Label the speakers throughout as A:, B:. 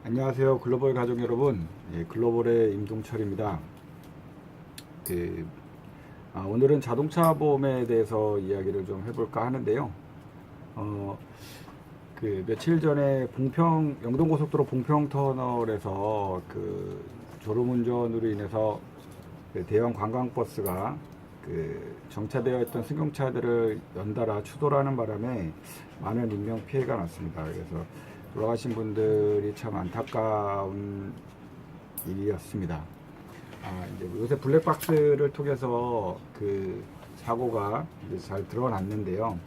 A: 안녕하세요, 글로벌 가족 여러분. 예, 글로벌의 임동철입니다. 오늘은 자동차 보험에 대해서 이야기를 좀 해볼까 하는데요. 며칠 전에 영동고속도로 봉평터널에서 졸음운전으로 인해서 대형 관광버스가 정차되어 있던 승용차들을 연달아 추돌하는 바람에 많은 인명 피해가 났습니다. 그래서 돌아가신 분들이 참 안타까운 일이었습니다. 이제 요새 블랙박스를 통해서 사고가 이제 잘 드러났는데요.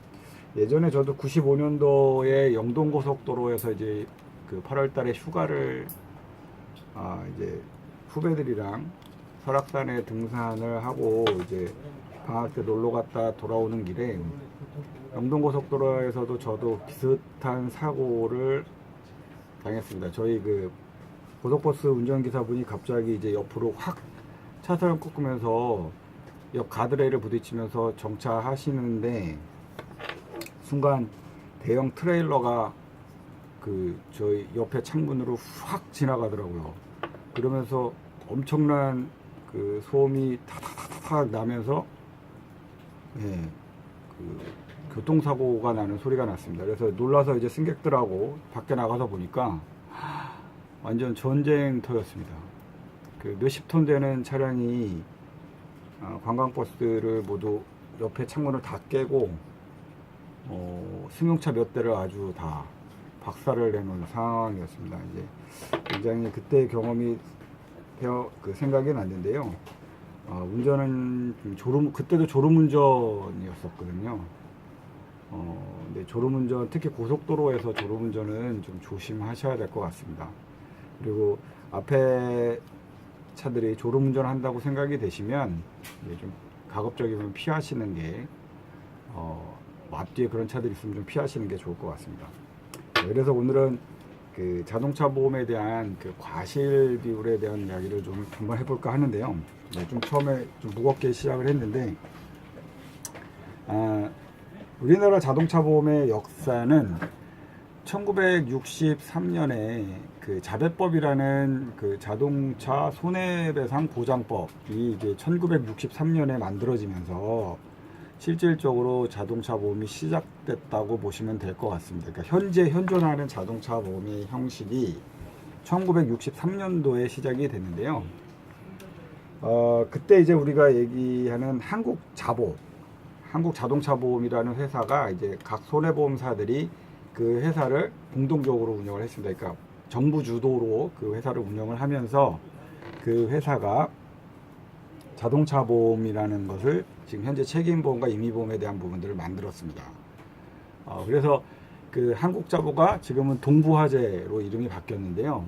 A: 예전에 저도 95년도에 영동고속도로에서 이제 8월 달에 휴가를 이제 후배들이랑 설악산에 등산을 하고 이제 방학 때 놀러 갔다 돌아오는 길에 영동고속도로에서도 저도 비슷한 사고를 당했습니다. 저희 고속버스 운전기사분이 갑자기 이제 옆으로 확 차선을 꺾으면서 옆 가드레일을 부딪히면서 정차하시는데 순간 대형 트레일러가 저희 옆에 창문으로 확 지나가더라고요. 그러면서 엄청난 소음이 타타타타 나면서 교통사고가 나는 소리가 났습니다. 그래서 놀라서 이제 승객들하고 밖에 나가서 보니까 완전 전쟁터였습니다. 몇십 톤 되는 차량이 관광버스를 모두 옆에 창문을 다 깨고 승용차 몇 대를 아주 다 박살을 내놓은 상황이었습니다. 이제 굉장히 그때 경험이 생각이 났는데요. 운전은 그때도 졸음운전이었었거든요. 근데 졸음운전, 특히 고속도로에서 졸음운전은 좀 조심하셔야 될 것 같습니다. 그리고 앞에 차들이 졸음운전 한다고 생각이 되시면 좀 가급적이면 피하시는 게 앞뒤에 그런 차들이 있으면 좀 피하시는 게 좋을 것 같습니다. 그래서 오늘은 자동차 보험에 대한 과실 비율에 대한 이야기를 좀 한번 해볼까 하는데요. 좀 처음에 좀 무겁게 시작을 했는데, 우리나라 자동차 보험의 역사는 1963년에 자배법이라는 자동차 손해배상 보장법이 이제 1963년에 만들어지면서 실질적으로 자동차 보험이 시작됐다고 보시면 될 것 같습니다. 그러니까 현재 현존하는 자동차 보험의 형식이 1963년도에 시작이 됐는데요. 그때 이제 우리가 얘기하는 한국자동차보험이라는 회사가 이제 각 손해보험사들이 그 회사를 공동적으로 운영을 했습니다. 그러니까 정부 주도로 그 회사를 운영을 하면서 그 회사가 자동차 보험이라는 것을 지금 현재 책임보험과 임의보험에 대한 부분들을 만들었습니다. 그래서 한국자보가 지금은 동부화재로 이름이 바뀌었는데요.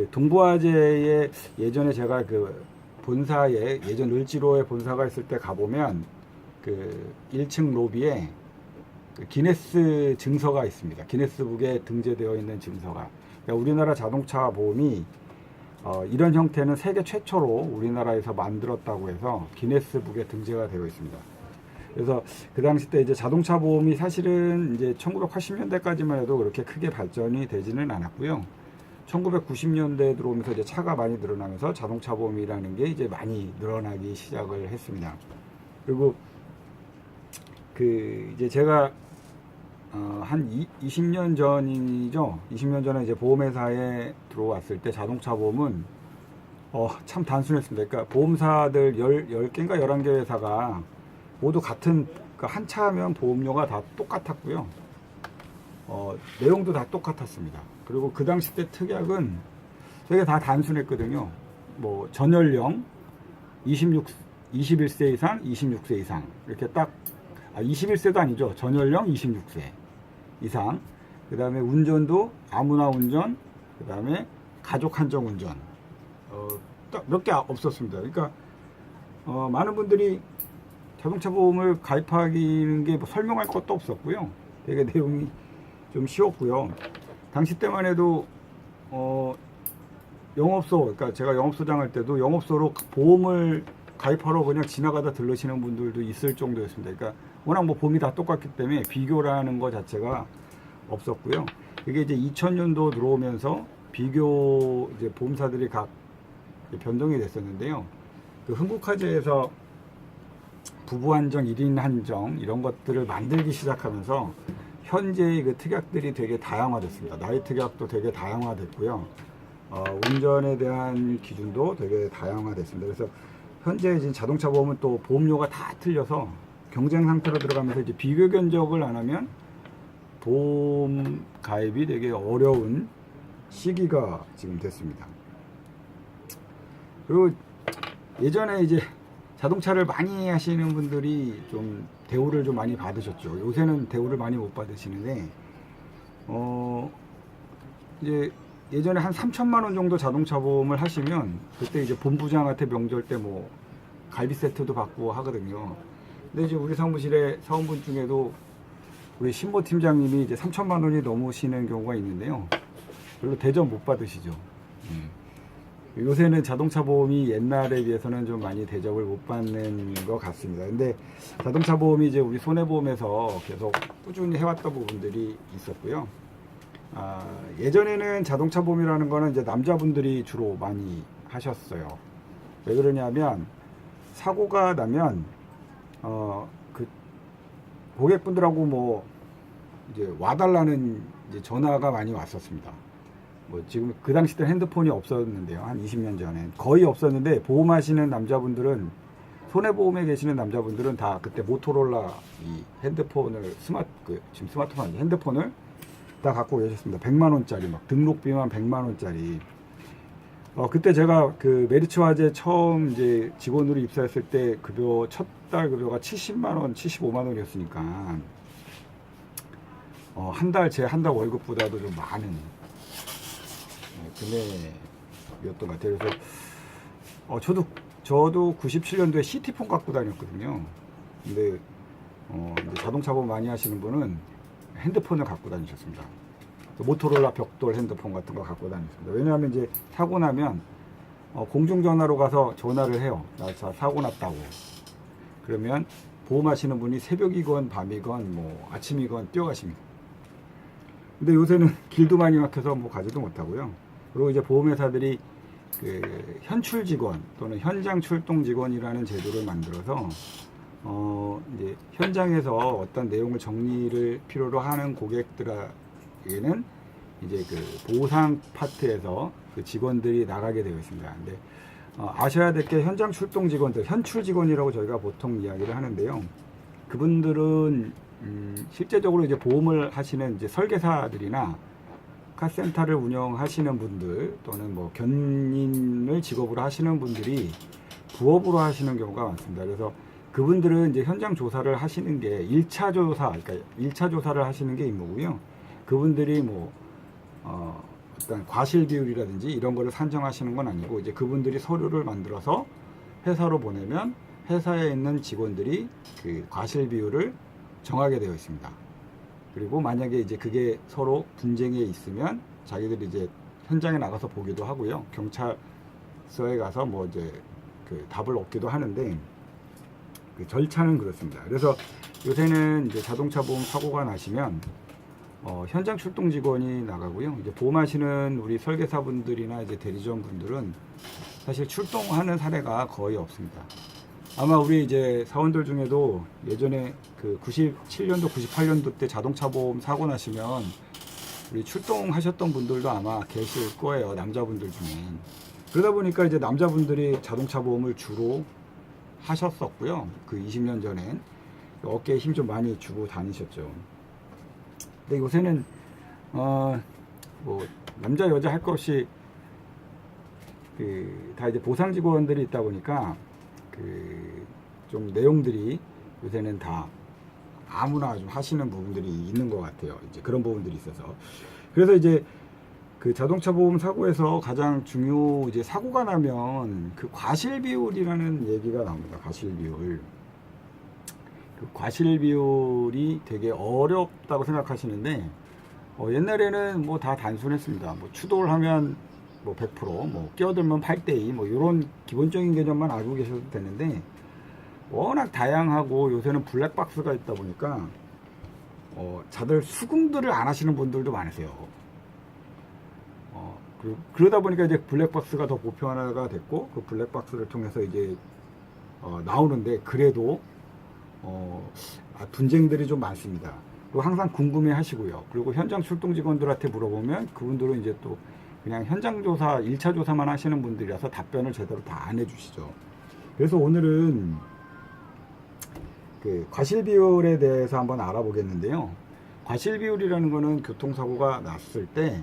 A: 동부화재에 예전에 제가 본사에 예전 을지로에 본사가 있을 때 가보면 1층 로비에 기네스 증서가 있습니다. 기네스북에 등재되어 있는 증서가. 그러니까 우리나라 자동차 보험이 이런 형태는 세계 최초로 우리나라에서 만들었다고 해서 기네스북에 등재가 되어 있습니다. 그래서 그 당시 때 이제 자동차 보험이 사실은 이제 1980년대까지만 해도 그렇게 크게 발전이 되지는 않았고요. 1990년대에 들어오면서 이제 차가 많이 늘어나면서 자동차 보험이라는 게 이제 많이 늘어나기 시작을 했습니다. 그리고 이제 제가 한 20년 전이죠. 20년 전에 이제 보험회사에 들어왔을 때 자동차 보험은 참 단순했습니다. 그러니까 보험사들 10개인가 11개 회사가 모두 같은 한 차면 보험료가 다 똑같았고요. 내용도 다 똑같았습니다. 그리고 그 당시 때 특약은 되게 다 단순했거든요. 뭐 전연령 21세 이상, 26세 이상 이렇게 딱 21세도 아니죠. 전연령 26세 이상. 그 다음에 운전도 아무나 운전. 그 다음에 가족 한정 운전. 딱 몇 개 없었습니다. 그러니까 많은 분들이 자동차 보험을 가입하기는 게 뭐 설명할 것도 없었고요. 되게 내용이 좀 쉬웠고요. 당시 때만 해도 영업소, 그러니까 제가 영업소장 할 때도 영업소로 보험을 가입하러 그냥 지나가다 들르시는 분들도 있을 정도였습니다. 그러니까 워낙 뭐 보험이 다 똑같기 때문에 비교라는 것 자체가 없었고요. 이게 이제 2000년도 들어오면서 비교 이제 보험사들이 각 변동이 됐었는데요. 그 흥국화재에서 부부 한정, 1인 한정 이런 것들을 만들기 시작하면서 현재의 그 특약들이 되게 다양화됐습니다. 나이 특약도 되게 다양화됐고요. 운전에 대한 기준도 되게 다양화됐습니다. 그래서 현재 지금 자동차 보험은 또 보험료가 다 틀려서 경쟁 상태로 들어가면서 이제 비교 견적을 안 하면 보험 가입이 되게 어려운 시기가 지금 됐습니다. 그리고 예전에 이제 자동차를 많이 하시는 분들이 좀 대우를 좀 많이 받으셨죠. 요새는 대우를 많이 못 받으시는데, 이제 예전에 한 3천만 원 정도 자동차 보험을 하시면 그때 이제 본부장한테 명절 때 뭐 갈비 세트도 받고 하거든요. 근데 이제 우리 사무실에 사원분 중에도 우리 신보 팀장님이 이제 3천만 원이 넘으시는 경우가 있는데요. 별로 대접 못 받으시죠. 요새는 자동차 보험이 옛날에 비해서는 좀 많이 대접을 못 받는 것 같습니다. 근데 자동차 보험이 이제 우리 손해보험에서 계속 꾸준히 해왔던 부분들이 있었고요. 예전에는 자동차 보험이라는 거는 이제 남자분들이 주로 많이 하셨어요. 왜 그러냐면 사고가 나면 그 고객분들하고 뭐 이제 와달라는 이제 전화가 많이 왔었습니다. 뭐 지금 그 당시 때 핸드폰이 없었는데요. 한 20년 전에 거의 없었는데 보험하시는 남자분들은 손해보험에 계시는 남자분들은 다 그때 모토로라 이 핸드폰을 지금 스마트폰 아니죠. 핸드폰을 다 갖고 계셨습니다. 100만 원짜리 막 등록비만 100만 원짜리. 그때 제가 그 메리츠 화재 처음 이제 직원으로 입사했을 때 급여 첫 달 급여가 70만 원, 75만 원이었으니까 한 달 제 한 달 월급보다도 좀 많은 금액이었던 것 같아요. 그래서 저도 97년도에 시티폰 갖고 다녔거든요. 근데 이제 자동차 보험 많이 하시는 분은 핸드폰을 갖고 다니셨습니다. 모토로라 벽돌 핸드폰 같은 거 갖고 다녔습니다. 왜냐하면 이제 사고 나면 공중전화로 가서 전화를 해요. 나 사고 났다고. 그러면 보험하시는 분이 새벽이건 밤이건 뭐 아침이건 뛰어가십니다. 근데 요새는 길도 많이 막혀서 뭐 가지도 못하고요. 그리고 이제 보험회사들이 그 현출 직원 또는 현장 출동 직원이라는 제도를 만들어서 이제 현장에서 어떤 내용을 정리를 필요로 하는 고객들에게는 이제 그 보상 파트에서 그 직원들이 나가게 되어 있습니다. 근데 아셔야 될 게 현장 출동 직원들, 현출 직원이라고 저희가 보통 이야기를 하는데요. 그분들은 실제적으로 이제 보험을 하시는 이제 설계사들이나 카센터를 운영하시는 분들 또는 뭐 견인을 직업으로 하시는 분들이 부업으로 하시는 경우가 많습니다. 그래서 그분들은 이제 현장 조사를 하시는 게 1차 조사, 그러니까 1차 조사를 하시는 게 임무고요. 그분들이 뭐 어떤 과실 비율이라든지 이런 거를 산정하시는 건 아니고 이제 그분들이 서류를 만들어서 회사로 보내면 회사에 있는 직원들이 그 과실 비율을 정하게 되어 있습니다. 그리고 만약에 이제 그게 서로 분쟁에 있으면 자기들이 이제 현장에 나가서 보기도 하고요. 경찰서에 가서 뭐 이제 그 답을 얻기도 하는데 그 절차는 그렇습니다. 그래서 요새는 이제 자동차 보험 사고가 나시면 현장 출동 직원이 나가고요. 이제 보험하시는 우리 설계사분들이나 이제 대리점 분들은 사실 출동하는 사례가 거의 없습니다. 아마 우리 이제 사원들 중에도 예전에 그 97년도, 98년도 때 자동차 보험 사고 나시면 우리 출동하셨던 분들도 아마 계실 거예요. 남자분들 중에. 그러다 보니까 이제 남자분들이 자동차 보험을 주로 하셨었고요. 그 20년 전엔 어깨에 힘 좀 많이 주고 다니셨죠. 근데 요새는 뭐 남자 여자 할 것 없이 다 이제 보상 직원들이 있다 보니까 좀 내용들이 요새는 다 아무나 좀 하시는 부분들이 있는 것 같아요. 이제 그런 부분들이 있어서. 그래서 이제 그 자동차 보험 사고에서 가장 이제 사고가 나면 그 과실 비율이라는 얘기가 나옵니다. 과실 비율. 그 과실 비율이 되게 어렵다고 생각하시는데, 옛날에는 뭐 다 단순했습니다. 뭐 추돌 하면 뭐 100%, 뭐 끼어들면 8대2, 뭐 이런 기본적인 개념만 알고 계셔도 되는데, 워낙 다양하고 요새는 블랙박스가 있다 보니까, 다들 수긍들을 안 하시는 분들도 많으세요. 그러다 보니까 이제 블랙박스가 더 보편화가 됐고, 그 블랙박스를 통해서 이제 나오는데, 그래도 분쟁들이 좀 많습니다. 그리고 항상 궁금해 하시고요. 그리고 현장 출동 직원들한테 물어보면 그분들은 이제 또 그냥 현장 조사, 1차 조사만 하시는 분들이라서 답변을 제대로 다 안 해주시죠. 그래서 오늘은 그 과실 비율에 대해서 한번 알아보겠는데요. 과실 비율이라는 거는 교통사고가 났을 때,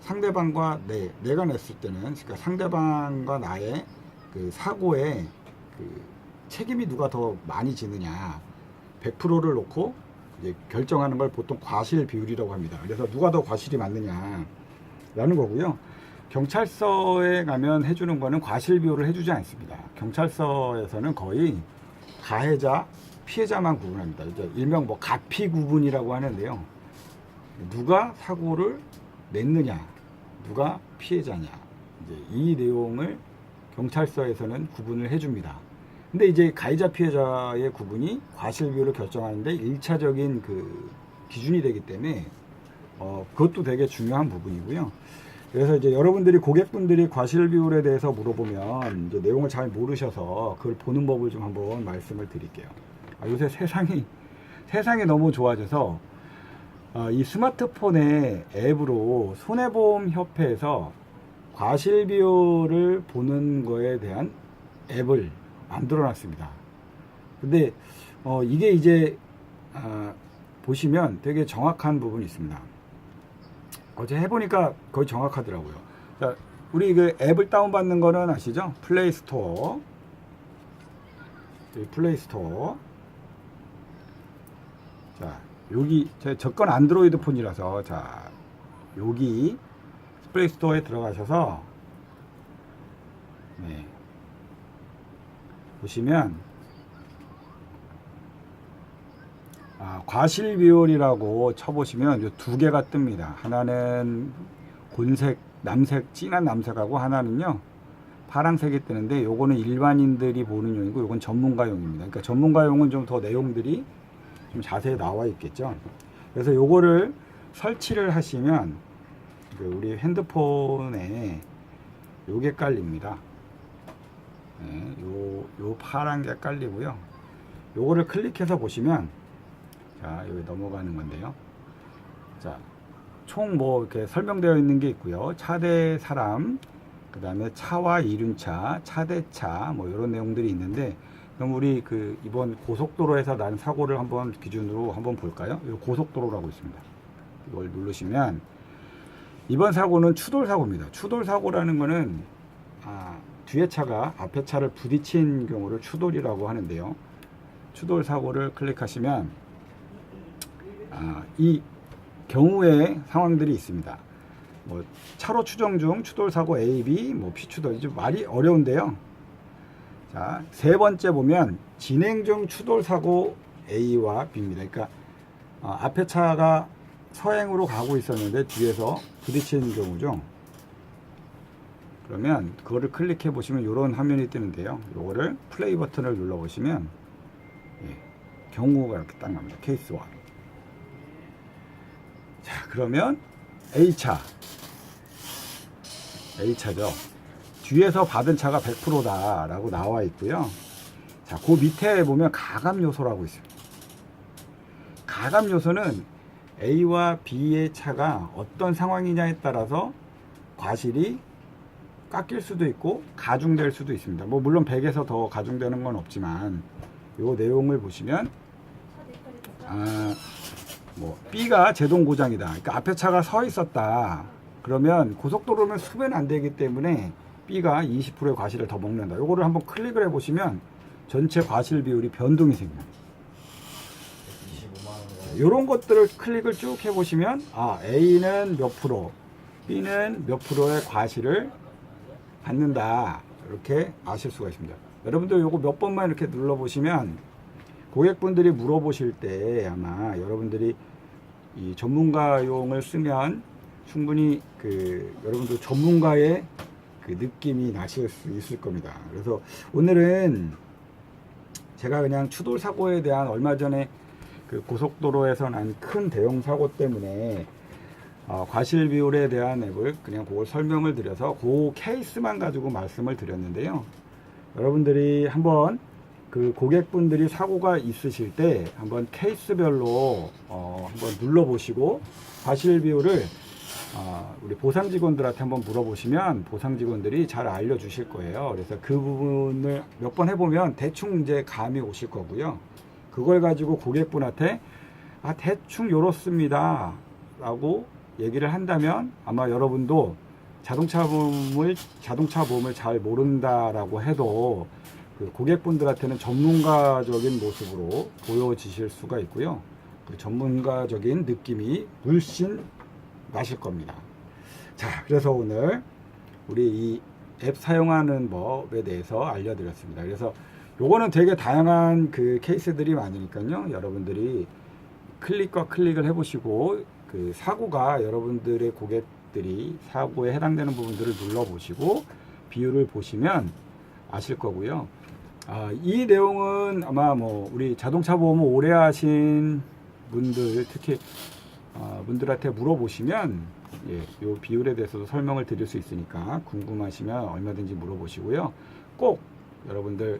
A: 상대방과 내가 냈을 때는, 그러니까 상대방과 나의 그 사고에 그 책임이 누가 더 많이 지느냐, 100%를 놓고 이제 결정하는 걸 보통 과실 비율이라고 합니다. 그래서 누가 더 과실이 많느냐라는 거고요. 경찰서에 가면 해주는 거는 과실 비율을 해주지 않습니다. 경찰서에서는 거의 가해자, 피해자만 구분합니다. 이제 일명 뭐 가피 구분이라고 하는데요. 누가 사고를 냈느냐, 누가 피해자냐, 이제 이 내용을 경찰서에서는 구분을 해줍니다. 근데 이제 가해자, 피해자의 구분이 과실 비율을 결정하는데 1차적인 그 기준이 되기 때문에 그것도 되게 중요한 부분이고요. 그래서 이제 여러분들이, 고객분들이 과실 비율에 대해서 물어보면 이제 내용을 잘 모르셔서 그걸 보는 법을 좀 한번 말씀을 드릴게요. 요새 세상이 너무 좋아져서 이 스마트폰의 앱으로 손해보험협회에서 과실 비율을 보는 거에 대한 앱을 만들어 놨습니다. 근데 이게 이제 보시면 되게 정확한 부분이 있습니다. 어제 해보니까 거의 정확하더라고요. 자, 우리 그 앱을 다운받는 거는 아시죠? 플레이스토어. 플레이스토어. 자, 여기 저 건 안드로이드 폰이라서, 자, 여기 플레이스토어에 들어가셔서 보시면 과실 비율이라고 쳐보시면 두 개가 뜹니다. 하나는 곤색, 남색, 진한 남색하고, 하나는요 파란색이 뜨는데, 요거는 일반인들이 보는 용이고 요건 전문가용입니다. 그러니까 전문가용은 좀 더 내용들이 좀 자세히 나와 있겠죠. 그래서 요거를 설치를 하시면 우리 핸드폰에 요게 깔립니다. 요 파란 게 깔리고요. 요거를 클릭해서 보시면, 자, 여기 넘어가는 건데요. 자, 총 뭐 이렇게 설명되어 있는 게 있고요. 차대 사람, 그 다음에 차와 이륜차, 차대차, 뭐 이런 내용들이 있는데, 그럼 우리 그 이번 고속도로에서 난 사고를 한번 기준으로 한번 볼까요? 이 고속도로라고 있습니다. 이걸 누르시면, 이번 사고는 추돌 사고입니다. 추돌 사고라는 거는 뒤에 차가 앞에 차를 부딪힌 경우를 추돌이라고 하는데요. 추돌 사고를 클릭하시면 이 경우의 상황들이 있습니다. 뭐 차로 추정 중 추돌 사고 A, B, 뭐 피추돌, 좀 말이 어려운데요. 자, 세 번째 보면 진행 중 추돌 사고 A와 B입니다. 그러니까 앞에 차가 서행으로 가고 있었는데 뒤에서 부딪힌 경우죠. 그러면 그거를 클릭해 보시면 이런 화면이 뜨는데요. 요거를 플레이 버튼을 눌러 보시면 경우가 이렇게 딱 나옵니다. 케이스 1. 자, 그러면 A차죠. 뒤에서 받은 차가 100%다 라고 나와 있고요. 자, 그 밑에 보면 가감 요소라고 있습니다. 가감 요소는 A와 B의 차가 어떤 상황이냐에 따라서 과실이 깎일 수도 있고 가중될 수도 있습니다. 뭐 물론 100에서 더 가중되는 건 없지만, 요 내용을 보시면 뭐 B가 제동 고장이다. 그러니까 앞에 차가 서 있었다. 그러면 고속도로는 수면 안 되기 때문에 B가 20%의 과실을 더 먹는다. 요거를 한번 클릭을 해 보시면 전체 과실 비율이 변동이 생깁니다. 이런 것들을 클릭을 쭉 해보시면 A는 몇 프로, B는 몇 프로의 과실을 받는다, 이렇게 아실 수가 있습니다. 여러분들 요거 몇 번만 이렇게 눌러보시면 고객분들이 물어보실 때 아마 여러분들이 이 전문가용을 쓰면 충분히 여러분들 전문가의 그 느낌이 나실 수 있을 겁니다. 그래서 오늘은 제가 그냥 추돌 사고에 대한, 얼마 전에 그 고속도로에서 난 큰 대형 사고 때문에 과실 비율에 대한 앱을 그냥 그걸 설명을 드려서 그 케이스만 가지고 말씀을 드렸는데요. 여러분들이 한번 그 고객분들이 사고가 있으실 때 한번 케이스별로 한번 눌러보시고 과실 비율을 우리 보상 직원들한테 한번 물어보시면 보상 직원들이 잘 알려주실 거예요. 그래서 그 부분을 몇 번 해보면 대충 이제 감이 오실 거고요. 그걸 가지고 고객분한테 대충 요렇습니다 라고 얘기를 한다면 아마 여러분도 자동차 보험을 잘 모른다라고 해도 그 고객분들한테는 전문가적인 모습으로 보여지실 수가 있고요. 그 전문가적인 느낌이 물씬 나실 겁니다. 자, 그래서 오늘 우리 이 앱 사용하는 법에 대해서 알려드렸습니다. 그래서 요거는 되게 다양한 그 케이스들이 많으니까요. 여러분들이 클릭과 클릭을 해보시고 그 사고가 여러분들의 고객들이 사고에 해당되는 부분들을 눌러보시고 비율을 보시면 아실 거고요. 이 내용은 아마 뭐 우리 자동차 보험을 오래 하신 분들 특히 분들한테 물어보시면 요 비율에 대해서도 설명을 드릴 수 있으니까 궁금하시면 얼마든지 물어보시고요. 꼭 여러분들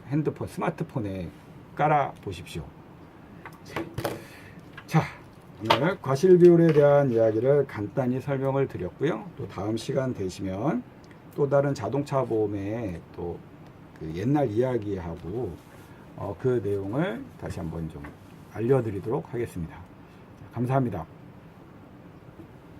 A: 핸드폰, 스마트폰에 깔아 보십시오. 자, 오늘 과실 비율에 대한 이야기를 간단히 설명을 드렸고요. 또 다음 시간 되시면 또 다른 자동차 보험의 또 그 옛날 이야기하고 그 내용을 다시 한번 좀 알려드리도록 하겠습니다. 감사합니다.